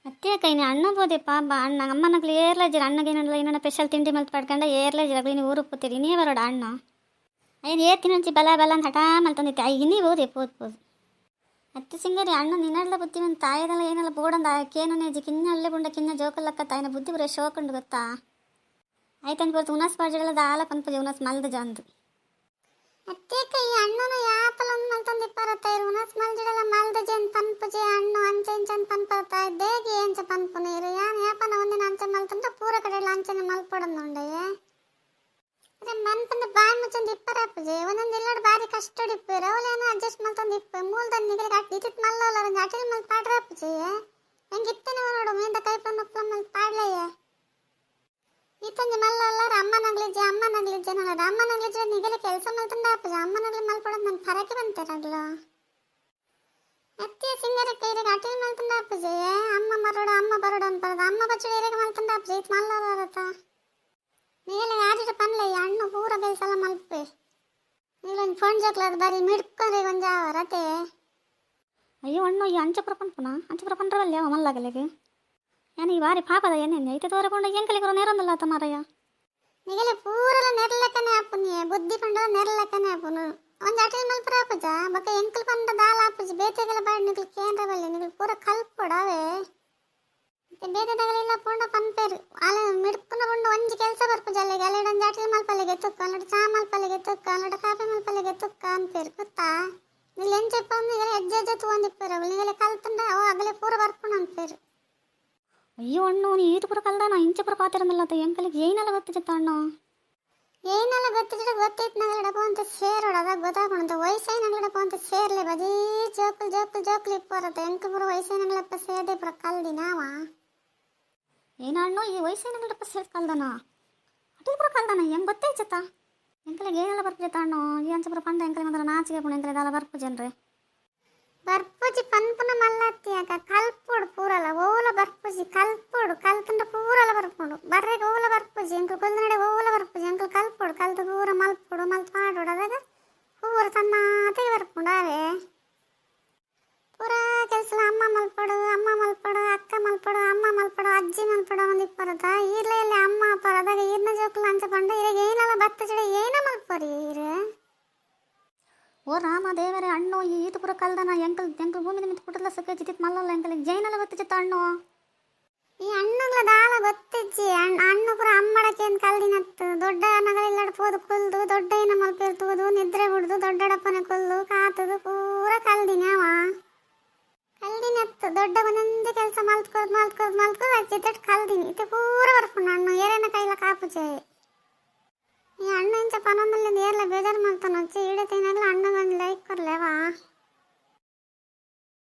ಅತ್ತೆ ಕೈನಿ ಅಣ್ಣ ಬೋದೆ ಪಾಪ ಅಣ್ಣ ಅಮ್ಮನಗ್ಲಿ ಏರ್ಲಜಿರ ಅಣ್ಣಗೆ ಏನಲ್ಲ ಸ್ಪೆಷಲ್ ತಿಂಡಿ ಮಲ್ತು ಪಡ್ಕೊಂಡ ಏರ್ಲಜಿರ ನೀವು ಊರು ಕೂತೀರಿ ನೀ ಬರೋಡ ಅಣ್ಣ ಅಯ್ಯನ್ ತಿನ್ನಂಚಿ ಬಲ ಅಂತ ಹಠ ಮಲ್ತಂದಿತ್ತೆ ಈಗ ನೀವು ಓದೆ ಪೋದು ಅತ್ತೆ ಸಿಂಗರಿ ಅಣ್ಣ ನಿನ್ನಡ್ಲ ಬುದ್ಧಿ ಒಂದು ತಾಯದಲ್ಲ ಏನಲ್ಲ ಬೋಡಂದ ಕೇನು ನೇಜಿ ಕಿನ್ನ ಅಲ್ಲೇ ಬುಂಡ ಕಿನ್ನ ಜೋಕಲ್ಲಕ್ಕ ತಾಯಿನ ಬುದ್ಧಿ ಬರೋ ಶೋಕಂಡು ಗೊತ್ತಾ ಆಯ್ತಂದು ಬರ್ತು ಉನಸ್ ಪಾಡ್ಜಗಳ ದಾಲ ಪನ್ಪಜಿ ಉನಸ್ ಮಲ್ದ ಜಾಂದು ಅತ್ತೆ ಕೈ ಅಣ್ಣನು ಯಾಪಲ ಒಂದು ಮಲ್ತಂದು ಇಪ್ಪರತ್ತಾಯಿರು ಉನಸ್ ಮಲ್ಜಡಲ ಮಲ್ದ ಜನ್ ಪನ್ಪಜೆ ಹಣ್ಣು ಅಂಚೆಂಚನ್ ಪನ್ಪರತ್ತ ದೇಗಿ ಏಂಚ ಪನ್ಪು ನೀರು ಯಾನ್ ಯಾಪನ ಒಂದಿನ ಅಂಚೆ ಮಲ್ತಂತ ಪೂರ ಕಡೆಲ್ಲ ಅಂಚನೆ ಮಲ್ಪಡೊಂದುಂಡೆಯೇ ಅದೇ ಮನ್ಪಂದ ಬಾಯಿ ಮುಚ್ಚಂದು ಇಪ್ಪರಪ್ಪಜೆ ಒಂದೊಂದು ಎಲ್ಲಾಡು ಬಾರಿ ಕಷ್ಟಡಿಪ್ಪೇರು ಅವಲೇನೋ ಅಡ್ಜಸ್ಟ್ ಮಲ್ತಂದು ಇಪ್ಪೆ ಮೂಲದ ನಿಗಲಿಗೆ ಇತ್ತಿತ್ತು ಮಲ್ಲವಲ್ಲ ಅಟಿಲ್ ಮಲ್ ಪಾಡ್ರಪ್ಪಜೆ ಹೆಂಗೆ ಇತ್ತೇನೆ ನೋಡು ಮೇಂದ ಕೈಪಂದು ಉಪ್ಪಲ ಮಲ್ ಪಾಡ್ಲಯ್ಯ ಈತಂಜಿ ಮಲ್ಲವಲ್ಲಾರ ಅಮ್ಮನಾಗ್ಲಿಜ್ಜೆ ನಲ್ಲದ ಅಮ್ಮನಾಗ್ಲಿಜ್ಜೆ ನಿಗಲಿ ಕೆಲಸ ಮಲ್ತಂಡ ಅಪ್ಪಜ ಅಮ್ಮನಾಗ್ಲಿ ಮಲ್ಪಡೋದು ನನ್ನ ಪರಕ್ಕೆ ಬಂತೇರಾಗ್ಲ ಅತ್ತಿಯ ಸಿಂಗರ ಕೈರಿಗೆ ಅಟಿಲ್ ಮಲ್ತಂಡ ಅಪ್ಪಜೆ ಅಮ್ಮ ಬರೋಡ ಅನ್ಪರದ ಅಮ್ಮ ಬಚ್ಚಡಿ ಇರೇಗೆ ಮಲ್ತಂಡ ಅಪ್ಪಜೆ ಇತ್ತು ಮಲ್ಲವರತ ನೀಲೆ ಆಡಿಟ ಪನ್ಲಯ್ಯ ಹಣ್ಣು ಪೂರ ಬೇಸಲ ಮಲ್ಪೆ ನೀಲೊಂದು ಫೋನ್ ಜೋಕ್ಲದ ಬರೀ ಮಿಡ್ಕೊಂಡ್ರೆ ಒಂದು ರತೆ ಅಯ್ಯೋ ಅಣ್ಣು ಈ ಅಂಚಪುರ ಪಂಡ್ರವಲ್ಲ ಯಾವ ಮಲ್ಲಾಗಲಿಗೆ ಏನು ಈ ವಾರಿ ಪಾಪದ ಏನೇನು ಐತೆ ತೋರಕೊಂಡು ಎಂಕಲಿಗರು ನೇರೊಂದಲ್ಲ ತಮಾರಯ್ಯ ನಿಗಲೆ ಪೂರಲ ನೆರ್ಲಕ್ಕನೆ ಆಪುನಿ ಬುದ್ಧಿ ಪಂಡ ನೆರ್ಲಕ್ಕನೆ ಆಪುನು ಒಂದು ಅಟಿಲ್ ಮಲ್ಪರ ಆಪುಜ ಬಕ್ಕ ಎಂಕಲ್ ಪಂಡ ದಾಲ ಆಪುಜಿ ಬೇತೆಗೆಲ್ಲ ಬಾಡಿ ನಿಗಲು ಕೇಂದ್ರ ಬಲ್ಲೆ ನಿಗಲು ಪೂರ ಕಲ್ಪೊಡವೆ ಬೇತೆದಗಲಿಲ್ಲ ಪುಂಡ ಪನ್ಪೇರು ಅಲ್ಲ ಮಿಡ್ಪುನ ಪುಂಡ ಒಂಜಿ ಕೆಲಸ ಬರ್ಪುಜ ಅಲ್ಲಿಗೆ ಅಲ್ಲಿಡೊಂದು ಅಟಿಲ್ ಮಲ್ಪಲ್ಲಿಗೆ ತುಕ್ಕ ಅಲ್ಲಡ ಚಾ ಮಲ್ಪಲ್ಲಿಗೆ ತುಕ್ಕ ಅಲ್ಲಡ ಕಾಫಿ ಮಲ್ಪಲ್ಲಿಗೆ ತುಕ್ಕ ಅನ್ಪೇರು ಗೊತ್ತಾ ನೀನು ಎಂಚಪ್ಪ ನಿಗಲೆ ಹೆಜ್ಜೆ ತಗೊಂಡಿಪ್ಪೇರು ನಿಗಲೆ ಕಲ್ತಂಡ ಅವ ಅಗಲೆ ಪೂರ ಬರ್ಪುಣ ಅನ್ಪೇರು ಅಯ್ಯೋ ಅಣ್ಣು ನೀ ಈತು ಪುರ ಕಲ್ದಾನ ಇಂಚಪುರ ಪಾತಿರಂದಲ್ಲ ಎಂಕಲಿಗೆ ಏನೆಲ್ಲ ಗೊತ್ತಿತ್ತ ಅಣ್ಣು ಏನೆಲ್ಲ ಗೊತ್ತಿತ್ತು ನಗಲಡಪ್ಪ ಅಂತ ಸೇರೋಡ ಅದಾಗ ಗೊತ್ತಾಗೊಂಡು ವಯಸ್ಸೈ ನಗಲಡಪ್ಪ ಅಂತ ಸೇರ್ಲೆ ಬಜೀ ಜೋಕುಲು ಇಪ್ಪರತ್ತೆ ಎಂಕ ಪುರ ವಯಸ್ಸೈ ನಗಲಪ್ಪ ಸೇದೆ ಪುರ ಕಲ್ದಿ ನಾವ ಏನ ಅಣ್ಣು ಈ ವಯಸ್ಸೈ ನಗಲಡಪ್ಪ ಸೇರ್ ಕಲ್ದಾನ ಅಟಿಲ್ ಪುರ ಕಲ್ದಾನ ಹೆಂಗೆ ಗೊತ್ತೈಚತ್ತ ಎಂಕಲಿಗೆ ಏನೆಲ್ಲ ಬರ್ಪುಜತ್ತ ಅಣ್ಣು ಈ ಅಂಚಪುರ ಪಂಡ ಎಂಕಲಿ ಮಾತ್ರ ನಾಚಿಗೆ ಪುಣ ಎಂಕಲಿ ದಾಲ ಬರ್ಪುಜನ್ರಿ ಬರ್ಪುಜಿ ಪನ್ಪುನ ಮಲ್ಲತ್ತಿಯಾಕ ಕಲ್ಪುಡು ಪೂರಲ ಓಲ ಬರ್ಪುಜಿ ಕಲ್ಪುಡು ಕಲ್ತಂಡ ಪೂರಲ ಬರ್ಪುಡು ಬರ್ರೆಗೆ ಓಲ ಬರ್ಪುಜಿ ಎಂಕಲ್ ಕೊಲ್ನಡೆ ಓಲ ಬರ್ಪುಜಿ ಎಂಕಲ್ ಕಲ್ಪುಡು ಕಲ್ತು ಪೂರ ಮಲ್ಪುಡು ಮಲ್ತು ಮಾಡೋಡು ಅದಾಗ ಪೂರ ತನ್ನಾತೆಗೆ ಬರ್ಪುಡು ಅವೇ ಪೂರ ಕೆಲಸ ಅಮ್ಮ ಮಲ್ಪಡು ಅಕ್ಕ ಮಲ್ಪಡು ಅಮ್ಮ ಮಲ್ಪಡು ಅಜ್ಜಿ ಮಲ್ಪಡು ಒಂದು ಇಪ್ಪರದ ಈರ್ಲೆ ಅಮ್ಮ ಅಪ್ಪರ ಅದಾಗ ಈರ್ನ ಜೋಕುಲ ಅಂಚ ಪಂಡ ಇರಾಗ ಏನಲ್ಲ ಬತ್ತ ಜಡ ಏನ ಮಲ್ಪರಿ ಈರು ಓ ರಾಮ ದೇವರೇ ಅಣ್ಣು ಈ ಈತು ಪುರ ಕಲ್ದನ ಎಂಕಲ್ ಭೂಮಿ ನಿಮಿತ್ತ ಪುಟಲ್ಲ ಸಕ್ಕ ಜಿತಿತ್ ಮಲ್ಲಲ್ಲ ಎಂಕಲಿಗೆ ಜೈನಲ್ಲ ಗೊತ್ತಿತ್ತ ಅಣ್ಣು ಈ ಹಣ್ಣುಗಳ ದಾಲ ಗೊತ್ತಿಜ್ಜಿ ಹಣ್ಣು ಪುರ ಅಮ್ಮಡಕ್ಕೆ ಅಂತ ಕಲ್ದಿನತ್ತು ದೊಡ್ಡ ನಗಲಿಲ್ಲಡ ಪೋದು ಕುಲ್ದು ದೊಡ್ಡ ಏನ ಮಲ್ಪಿರ್ತುವುದು ನಿದ್ರೆ ಬಿಡುದು ದೊಡ್ಡಡಪ್ಪನ ಕೊಲ್ಲು ಕಾತುದು ಪೂರ ಕಲ್ದಿನವ ಕಲ್ದಿನತ್ತು ದೊಡ್ಡ ಒಂದೊಂದೇ ಕೆಲಸ ಮಲ್ತ್ಕೊಳ್ದು ಹಚ್ಚಿದ್ದಟ್ಟು ಕಲ್ದಿನಿ ಇತ್ತೆ ಪೂರ ಬರ್ಪುಣ್ಣ ಹಣ್ಣು ಏರೇನ ಕೈಲ ಕಾಪುಜೆ ಈ ಹಣ್ಣು ಇಂಚ ಪನೊಂದಲ್ಲಿ ಏರ್ಲ ಬೇಜಾರು ಮಾಡ್ತಾನೆ ಹಚ್ಚಿ ಇಡತೇನಾಗಲ